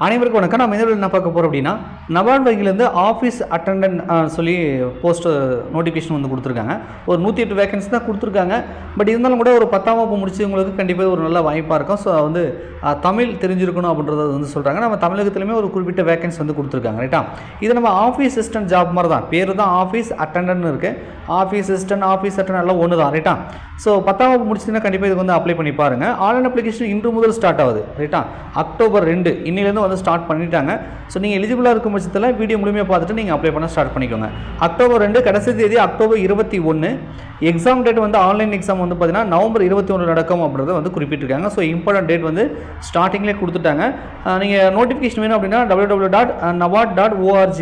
அனைவருக்கும் வணக்கம். நம்ம இதில் என்ன பார்க்க போகிறோம் அப்படின்னா, நபார்டு வங்கியிலேருந்து ஆஃபீஸ் அட்டெண்டன்ட் சொல்லி போஸ்ட் நோட்டிஃபிகேஷன் வந்து கொடுத்துருக்காங்க. ஒரு 108 வேகன்சி தான் கொடுத்துருக்காங்க. பட் இருந்தாலும் கூட ஒரு 10ஆம் வகுப்பு முடிச்சவங்களுக்கு கண்டிப்பாக ஒரு நல்ல வாய்ப்பாக இருக்கும். ஸோ வந்து தமிழ் தெரிஞ்சிருக்கணும் அப்படின்றத வந்து சொல்கிறாங்க. நம்ம தமிழகத்துலையுமே ஒரு குறிப்பிட்ட வேகன்சி வந்து கொடுத்துருக்காங்க. ரைட்டா, இது நம்ம ஆஃபீஸ் அசிஸ்டன்ட் ஜாப் மாதிரி தான். பேர் தான் ஆஃபீஸ் அட்டெண்டன்ட்னு இருக்குது. ஆஃபீஸ் அசிஸ்டன்ட் எல்லாம் ஒன்று தான். ரைட்டா, ஸோ 10ஆம் வகுப்பு முடிச்சிங்கன்னா கண்டிப்பாக இதுக்கு வந்து அப்ளை பண்ணி பாருங்கள். ஆன்லைன் அப்ளிகேஷன் இன்று முதல் ஸ்டார்ட் ஆகுது. ரைட்டா, அக்டோபர் 2 இன்னிலேருந்து வந்து ஸ்டார்ட் பண்ணிட்டாங்க. ஸோ நீங்கள் எலிஜிபிளாக இருக்கும் பட்சத்தில் வீடியோ முழுமையாக பார்த்துட்டு நீங்கள் அப்ளை பண்ண ஸ்டார்ட் பண்ணிக்கோங்க. அக்டோபர் 2 கடைசி தேதி அக்டோபர் 21. எக்ஸாம் டேட் வந்து ஆன்லைன் எக்ஸாம் வந்து பார்த்தீங்கன்னா நவம்பர் 21 நடக்கும் அப்படின்றத வந்து குறிப்பிட்டிருக்காங்க. ஸோ இம்பார்ட்டன்ட் டேட் வந்து ஸ்டார்டிங்லேயே கொடுத்துட்டாங்க. நீங்கள் நோட்டிஃபிகேஷன் வேணும் அப்படின்னா www.naward.org.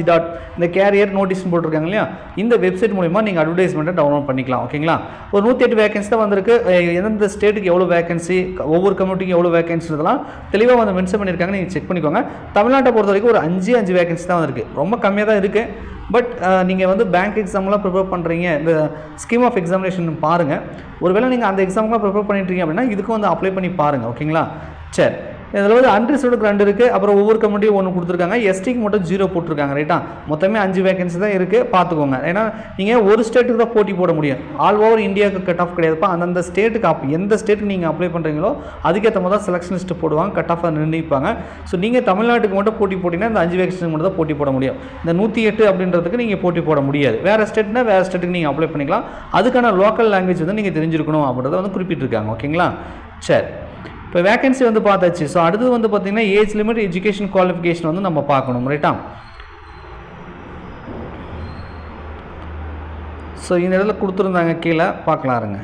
இந்த கேரியர் நோட்டீஸ் போட்டிருக்காங்க இல்லையா, இந்த வெப்சைட் மூலிமா நீங்கள் அட்வர்டைஸ்மெண்ட்டை டவுன்லோட் பண்ணிக்கலாம். ஓகேங்களா, ஒரு 108 வேகன்சி தான் வந்திருக்கு. எந்தெந்த ஸ்டேட்டுக்கு எவ்வளோ வேகன்சி, ஒவ்வொரு கம்யூனிட்டிக்கு எவ்வளோ வேகன்சி இதெல்லாம் தெளிவாக வந்து மென்ஷன் பண்ணியிருக்காங்க. நீங்கள் செக் பண்ணிக்கோங்க. தமிழ்நாட்டை பொறுத்த வரைக்கும் ஒரு 5 வேகன்சி தான் வந்திருக்கு. ரொம்ப கம்மியாக தான் இருக்குது. பட் நீங்கள் வந்து பேங்க் எக்ஸாம்லாம் ப்ரிப்பேர் பண்ணுறீங்க, இந்த ஸ்கீம் ஆஃப் எக்ஸாமினேஷன் பாருங்கள். ஒருவேளை நீங்கள் அந்த எக்ஸாம்லாம் ப்ரிப்பேர் பண்ணிட்டுருக்கீங்க அப்படின்னா இதுக்கும் வந்து அப்ளை பண்ணி பாருங்கள். ஓகேங்களா, சரி. இதில் வந்து அன்ரிசர்வ்டுக்கு 2 இருக்குது. அப்புறம் ஒவ்வொரு கம்யூனிட்டியும் 1 கொடுத்துருக்காங்க. எஸ்டிக்கு மட்டும் 0 போட்டிருக்காங்க. ரைட்டா, மொத்தமே 5 வேகன்சி தான் இருக்குது. பார்த்துக்கோங்க. ஏன்னா நீங்கள் ஒரு ஸ்டேட்டுக்கு தான் போட்டி போட முடியும். ஆல் ஓவர் இந்தியாவுக்கு கட் ஆஃப் கிடையாதுப்பா. அந்தந்த ஸ்டேட்டுக்கு எந்த ஸ்டேட்டுக்கு நீங்கள் அப்ளை பண்ணுறீங்களோ அதுக்கேற்ற மாதிரி தான் செலெக்ஷன் லிஸ்ட்டு போடுவாங்க, கட் ஆஃபாக நிர்ணயிப்பாங்க. ஸோ நீங்கள் தமிழ்நாட்டுக்கு மட்டும் போட்டி போட்டிங்கன்னா இந்த 5 வேகன்சி மட்டும் தான் போட்டி போட முடியும். இந்த 108 அப்படின்றதுக்கு நீங்கள் போட்டி போட முடியாது. வேறு ஸ்டேட்னா வேறு ஸ்டேட்டுக்கு நீங்கள் அப்ளை பண்ணிக்கலாம். அதுக்கான லோக்கல் லாங்குவேஜ் வந்து நீங்கள் தெரிஞ்சிருக்கணும் அப்படின்றத வந்து குறிப்பிட்டிருக்காங்க. ஓகேங்களா, சரி. இப்போ வேகன்சி வந்து பார்த்தாச்சு. ஸோ அடுத்தது வந்து பார்த்திங்கன்னா ஏஜ் லிமிட், எஜுகேஷன் குவாலிஃபிகேஷன் வந்து நம்ம பார்க்கணும். ரைட்டா, ஸோ இந்த இடத்துல கொடுத்துருந்தாங்க, கீழே பார்க்கலாம் இருங்க.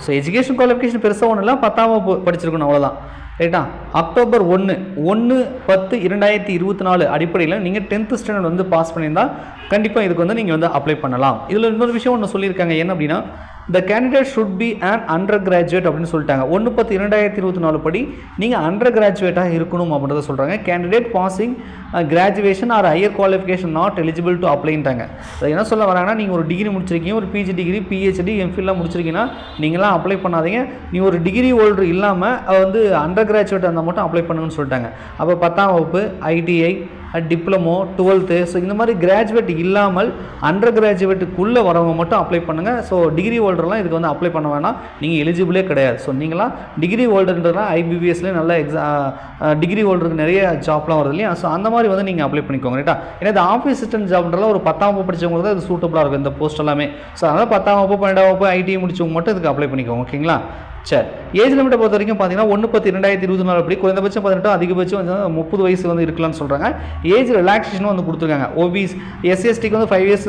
ஸோ எஜுகேஷன் குவாலிஃபிகேஷன் பெருசாக ஒன்றும் இல்லை, 10ஆம் வகுப்பு படிச்சிருக்கணும், அவ்வளோதான். ரைட்டா, அக்டோபர் 1/10/2024 அடிப்படையில் நீங்கள் 10th ஸ்டாண்டர்ட் வந்து பாஸ் பண்ணியிருந்தால் கண்டிப்பாக இதுக்கு வந்து நீங்கள் வந்து அப்ளை பண்ணலாம். இதில் இன்னொரு விஷயம் ஒன்று சொல்லியிருக்காங்க, என்ன அப்படின்னா the candidate should be an undergraduate அப்படின்னு சொல்லிட்டாங்க. 1/10/2024 படி நீங்கள் அண்டர் கிராஜுவேட்டாக இருக்கணும் அப்படின்றத சொல்கிறாங்க. Candidate passing graduation or higher qualification not eligible to அப்ளைன்ட்டாங்க. அதை என்ன சொல்ல வராங்கன்னா, நீங்கள் ஒரு டிகிரி முடிச்சிருக்கீங்க, ஒரு பிஜி டிகிரி, பிஹெச்டி, எம்ஃபில்லாம் முடிச்சிருக்கீங்கன்னா நீங்களாம் அப்ளை பண்ணாதீங்க. நீ ஒரு டிகிரி ஹோல்டர் இல்லாமல் வந்து அண்டர் கிராஜுவேட் இருந்தால் மட்டும் அப்ளை பண்ணுங்கன்னு சொல்லிட்டாங்க. அப்போ 10ஆம் வகுப்பு, ஐடிஐ, டிப்ளமோ, 12th, ஸோ இந்த மாதிரி கிராஜுவேட் இல்லாமல் அண்டர் கிராஜுவேட்டுக்குள்ளே வரவங்க மட்டும் அப்ளை பண்ணுங்கள். ஸோ டிகிரி ஹோல்டர்லாம் இதுக்கு வந்து அப்ளை பண்ண வேணாம், நீங்கள் எலிஜிபிளே கிடையாது. ஸோ நீங்களாம் டிகிரி ஹோல்டர்ன்றதுலாம் ஐபிபிஎஸ்லேயே நல்ல டிகிரி ஹோல்டருக்கு நிறைய ஜாப்லாம் வருது இல்லையா, ஸோ அந்த மாதிரி வந்து நீங்கள் அப்ளை பண்ணிக்கோங்க. ரைட்டா, ஏன்னா இந்த ஆஃபீஸ் அசிஸ்டன்ட் ஜாப்ன்றலாம் ஒரு 10ஆம் வகுப்பு படித்தவங்களுக்கு தான் இது சூட்டபுளாக இருக்கும், இந்த போஸ்ட் எல்லாமே. ஸோ அதனால் 10ஆம் வகுப்பு, 12ஆம் வகுப்பு, ஐடிஐ முடிச்சவங்க மட்டும் இதுக்கு அப்ளை பண்ணிக்கோங்க. ஓகேங்களா, சரி. ஏஜ் லிமிட்டை பொறுத்த வரைக்கும் பார்த்தீங்கன்னா 1/10/2024 படி குறைந்தபட்சம் 18, அதிகபட்சம் வந்து 30 வயசு வந்து இருக்கலாம்னு சொல்கிறாங்க. ஏஜ் ரிலாக்ஸேஷனும் வந்து கொடுத்துருக்காங்க. ஓபிசி, எஸ்சிஎஸ்டிக்கு வந்து 5 இயர்ஸ்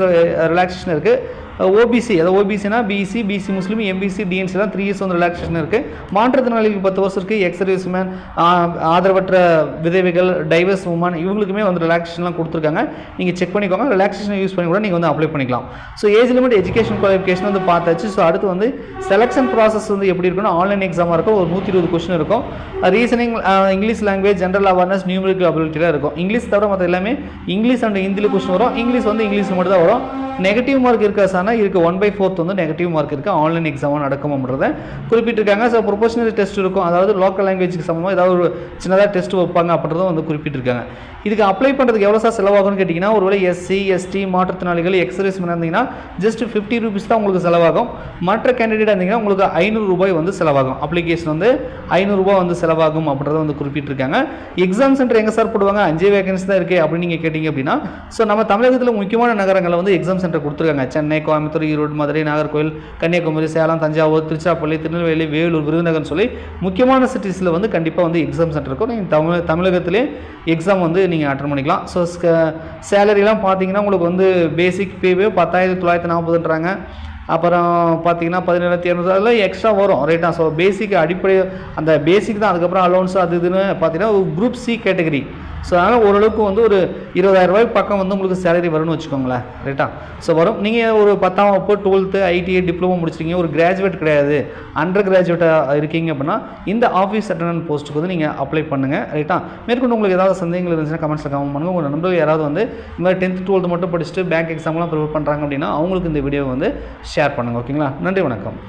ரிலாக்ஸேஷன் இருக்குது. ஓபிசி, அதாவது ஓபிசினா பிசி, பிசி முஸ்லீம், எம்பிசி, டிஎன்சி தான் 3 இயர்ஸ் வந்து ரிலாக்ஸேஷன் இருக்குது. மாற்றுத்திறனாளிகளுக்கு 10 வருஷம் இருக்குது. எக்ஸ் சர்வீஸ் மேன், ஆதரவற்ற விதவைகள், டைவர்ஸ் உமன், இவங்களுக்குமே வந்து ரிலாக்ஸேஷன்லாம் கொடுத்துருக்காங்க. நீங்கள் செக் பண்ணிக்கோங்க. ரிலாக்ஸேஷன் யூஸ் பண்ணி கூட நீங்கள் வந்து அப்ளை பண்ணிக்கலாம். So age limit, education qualification வந்து பார்த்தாச்சு. ஸோ அடுத்து வந்து செலெக்ஷன் ப்ராசஸ் வந்து எப்படி இருக்குன்னா, ஆன்லைன் எக்ஸாமாக இருக்கும். ஒரு 120 கொஸ்டின் இருக்கும். Reasoning, English language, general awareness, numerical அபிலிட்டிலாம் இருக்கும். இங்கிலீஷ் தவிர மற்ற எல்லாமே இங்கிலீஷ் அண்ட் ஹிந்தியில் கொஸ்டின் வரும். இங்கிலீஷ் வந்து இங்கிலீஷ் மட்டும் தான் வரும். நெகட்டிவ் மார்க் இருக்காசானா இருக்குது. 1/4 வந்து நெகட்டிவ் மார்க் இருக்குது. ஆன்லைன் எக்ஸாமாக நடக்கும் அப்படின்றத குறிப்பிட்டிருக்காங்க. ஸோ ப்ரொபோஷனல் டெஸ்ட் இருக்கும், அதாவது லோக்கல் லாங்குவேஜுக்கு சம்பந்தமாக ஏதாவது ஒரு சின்னதாக டெஸ்ட் வைப்பாங்க அப்படின்றத வந்து குறிப்பிட்டிருக்காங்க. இதுக்கு அப்ளை பண்ணுறதுக்கு எவ்வளோ செலவாகும்னு கேட்டிங்கன்னா, ஒருவேளை எஸ்சி, எஸ்டி, மாற்றுத்திறனாளிகள், எக்ஸ் சர்வீஸ் மேன் இருந்தீங்கன்னா ஜஸ்ட் 50 ரூபீஸ் தான் உங்களுக்கு செலவாகும். மற்ற கேண்டிடேட் இருந்தீங்கன்னா உங்களுக்கு 500 ரூபாய் வந்து செலவாகும். அப்ளிகேஷன் வந்து 500 ரூபாய் வந்து செலவாகும் அப்படின்றத வந்து குறிப்பிட்டிருக்காங்க. எக்ஸாம் சென்டர் எங்கே சார் போடுவாங்க, 5 வேகன்சி தான் இருக்குது அப்படின்னு நீங்கள் கேட்டிங்க அப்படின்னா, ஸோ நம்ம தமிழகத்தில் முக்கியமான நகரங்களில் வந்து எக்ஸாம் சென்டர் கொடுத்துருக்காங்க. சென்னை, கோயம்புத்தூர், ஈரோடு, மதுரை, நாகர்கோவில், கன்னியாகுமரி, சேலம், தஞ்சாவூர், திருச்சிராப்பள்ளி, திருநெல்வேலி, வேலூர், விருதுநகர் சொல்லி முக்கியமான சிட்டிஸில் வந்து கண்டிப்பாக வந்து எக்ஸாம் சென்டர் இருக்கும். நீங்கள் தமிழகத்திலே எக்ஸாம் வந்து நீங்கள் அட்டன் பண்ணிக்கலாம். ஸோ சேலரிலாம் பார்த்தீங்கன்னா உங்களுக்கு வந்து பேசிக் பேவே 10,940ன்றாங்க. அப்புறம் பார்த்தீங்கன்னா 17,200 அதெல்லாம் எக்ஸ்ட்ரா வரும். ரைட்டா, ஸோ பேசிக் அடிப்படை அந்த பேசிக் தான். அதுக்கப்புறம் அலோன்ஸ் அது இதுன்னு பார்த்தீங்கன்னா குரூப் சி கேட்டகரி. ஸோ அதனால் ஓரளவுக்கு வந்து ஒரு 20,000 ரூபாய்க்கு பக்கம் வந்து உங்களுக்கு சேலரி வரும்னு வச்சுக்கோங்களேன். ரைட்டா, ஸோ வரும். நீங்கள் ஒரு 10ஆம் வகுப்பு, 12th, ஐடிஐ, டிப்ளமோ முடிச்சிருக்கீங்க, ஒரு கிராஜுவேட் கிடையாது, அண்டர் கிராஜுவேட்டாக இருக்கீங்க அப்படின்னா இந்த ஆஃபீஸ் அட்டெண்டன்ட் போஸ்ட்டுக்கு வந்து நீங்கள் அப்ளை பண்ணுங்கள். ரைட்டா, மேற்கொண்டு உங்களுக்கு ஏதாவது சந்தேகங்கள் இருந்துச்சுன்னா கமெண்ட்ஸில் கமெண்ட் பண்ணுங்கள். உங்கள் நண்பர்கள் யாராவது வந்து இந்த மாதிரி 10th, 12th மட்டும் படிச்சுட்டு பேங்க் எக்ஸாம்லாம் ப்ரிப்பேர் பண்ணுறாங்க அப்படின்னா அவங்களுக்கு இந்த வீடியோ வந்து ஷேர் பண்ணுங்கள். ஓகேங்களா, நன்றி, வணக்கம்.